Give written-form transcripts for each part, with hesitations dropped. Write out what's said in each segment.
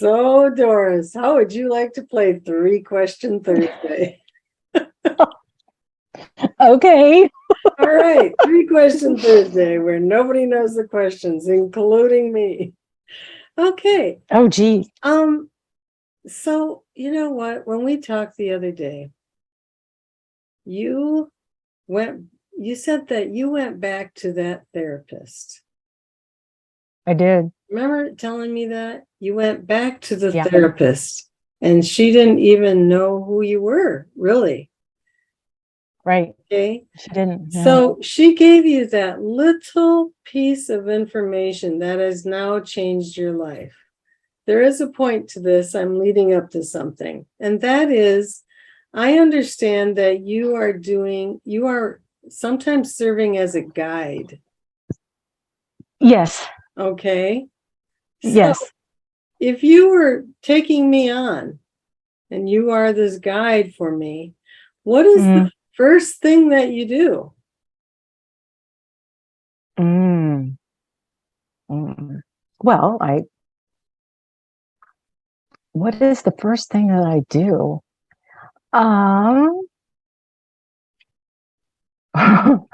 So, Doris, how would you like to play 3-Question Thursday? Okay. All right, 3-Question Thursday, where nobody knows the questions, including me. Okay. Oh, gee. So you know what? When we talked the other day, you you said that you went back to that therapist. I did. Remember telling me that? You went back to the Yeah. therapist and she didn't even know who you were, really. Right. Okay. She didn't. No. So she gave you that little piece of information that has now changed your life. There is a point to this. I'm leading up to something. And that is, I understand that you are sometimes serving as a guide. Yes. Okay. So Yes. if you were taking me on and you are this guide for me, what is the first thing that you do? Mm. Mm. Well, what is the first thing that I do? Um, oh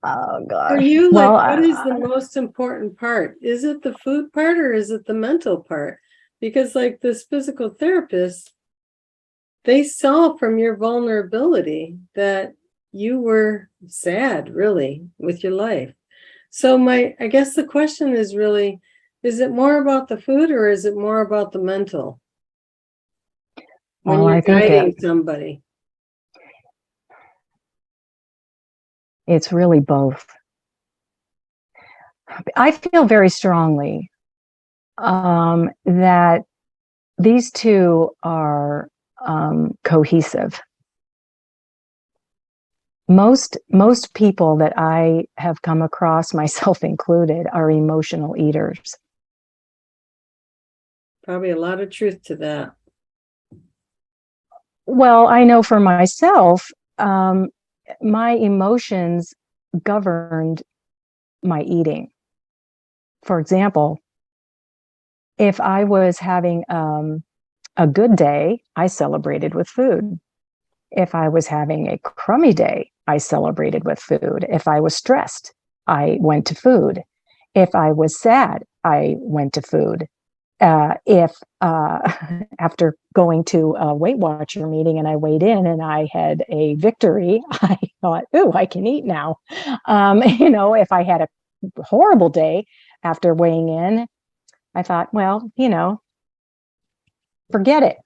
For gosh. you, Well, like, what is the most important part? Is it the food part or is it the mental part? Because, like, this physical therapist, they saw from your vulnerability that you were sad, really, with your life. So I guess the question is really, is it more about the food or is it more about the mental when well, you're I think guiding somebody? it's really both. I feel very strongly that these two are cohesive. Most people that I have come across, myself included, are emotional eaters. Probably a lot of truth to that. Well, I know for myself, my emotions governed my eating. For example, if I was having a good day, I celebrated with food. If I was having a crummy day, I celebrated with food. If I was stressed, I went to food. If I was sad, I went to food. If after going to a Weight Watcher meeting and I weighed in and I had a victory, I thought, "Ooh, I can eat now." If I had a horrible day after weighing in, I thought, well, forget it.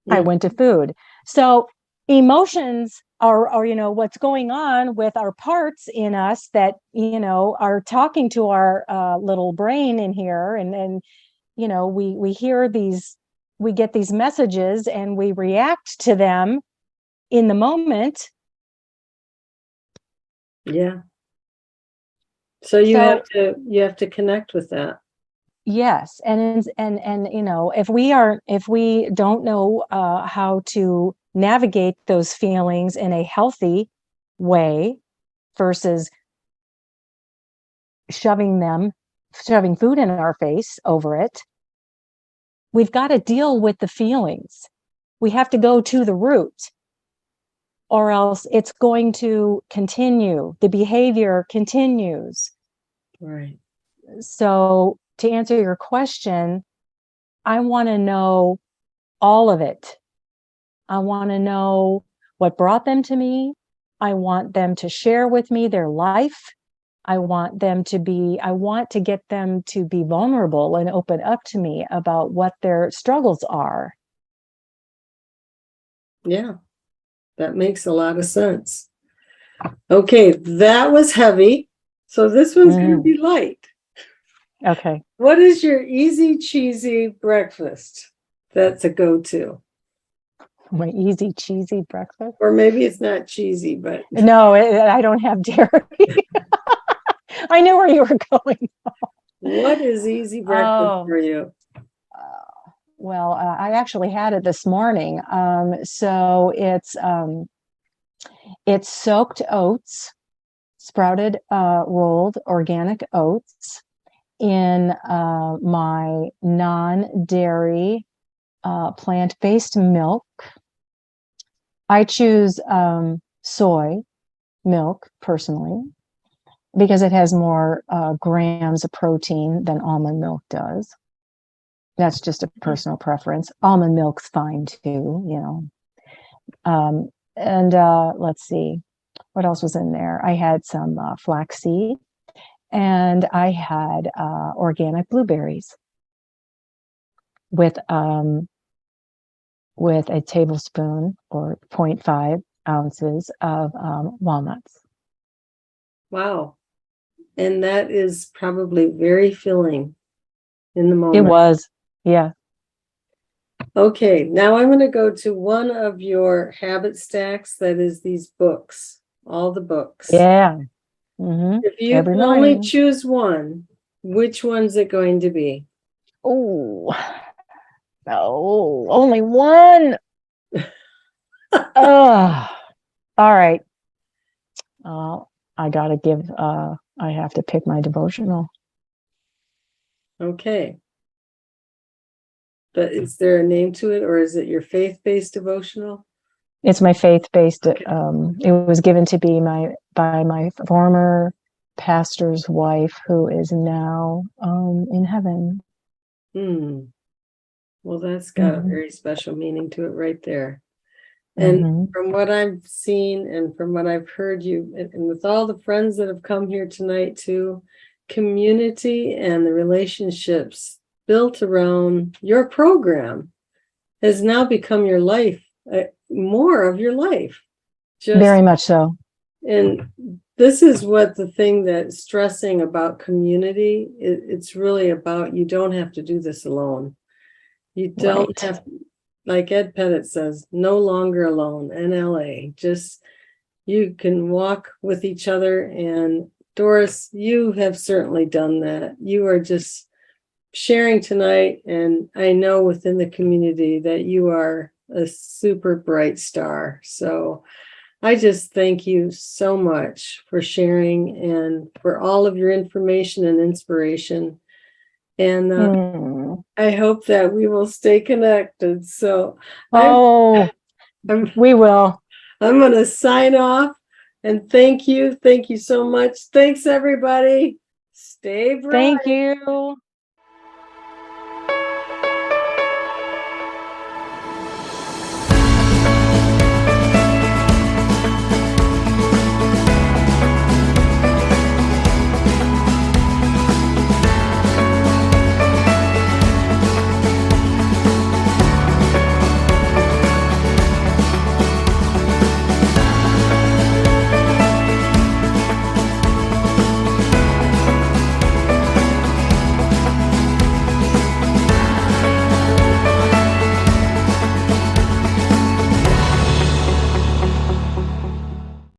I went to food. So emotions are what's going on with our parts in us that are talking to our little brain in here, and we hear these, we get these messages and we react to them in the moment. Yeah. So you have to connect with that. Yes, and if we don't know how to navigate those feelings in a healthy way versus shoving food in our face over it, we've got to deal with the feelings. We have to go to the root, or else it's going to continue. The behavior continues. Right. So to answer your question, I want to know all of it. I want to know what brought them to me. I want them to share with me their life. I want to get them to be vulnerable and open up to me about what their struggles are. Yeah, that makes a lot of sense. Okay, that was heavy. So this one's going to be light. Okay. What is your easy, cheesy breakfast that's a go-to? My easy, cheesy breakfast? Or maybe it's not cheesy, but No, I don't have dairy. I knew where you were going. what is easy breakfast for you? Well, I actually had it this morning. So it's soaked oats, sprouted, rolled organic oats, in my non-dairy plant-based milk. I choose soy milk personally because it has more grams of protein than almond milk does. That's just a personal preference. Almond milk's fine too, you know. And let's see, what else was in there? I had some flaxseed, and I had organic blueberries with a tablespoon or 0.5 ounces of walnuts. Wow. And that is probably very filling in the moment. It was, yeah. Okay, now I'm going to go to one of your habit stacks that is these books, all the books. Yeah. Mm-hmm. If you Every can only morning. choose one, which one's it going to be? Oh, no, only one. Oh, all right. I gotta give, I have to pick my devotional. Okay. But is there a name to it, or is it your faith-based devotional? It's my faith-based. Okay. It was given to be by my former pastor's wife, who is now in heaven. Well, that's got a very special meaning to it right there. And from what I've seen and from what I've heard you, and with all the friends that have come here tonight too, community and the relationships built around your program has now become your life, more of your life. Very much so. And this is what the thing that's stressing about community, it's really about, you don't have to do this alone. You don't have, like Ed Pettit says, no longer alone, NLA. Just, you can walk with each other. And Doris, you have certainly done that. You are just sharing tonight. And I know within the community that you are a super bright star. So I just thank you so much for sharing and for all of your information and inspiration. And I hope that we will stay connected. So we will. I'm going to sign off and thank you. Thank you so much. Thanks, everybody. Stay bright. Thank you.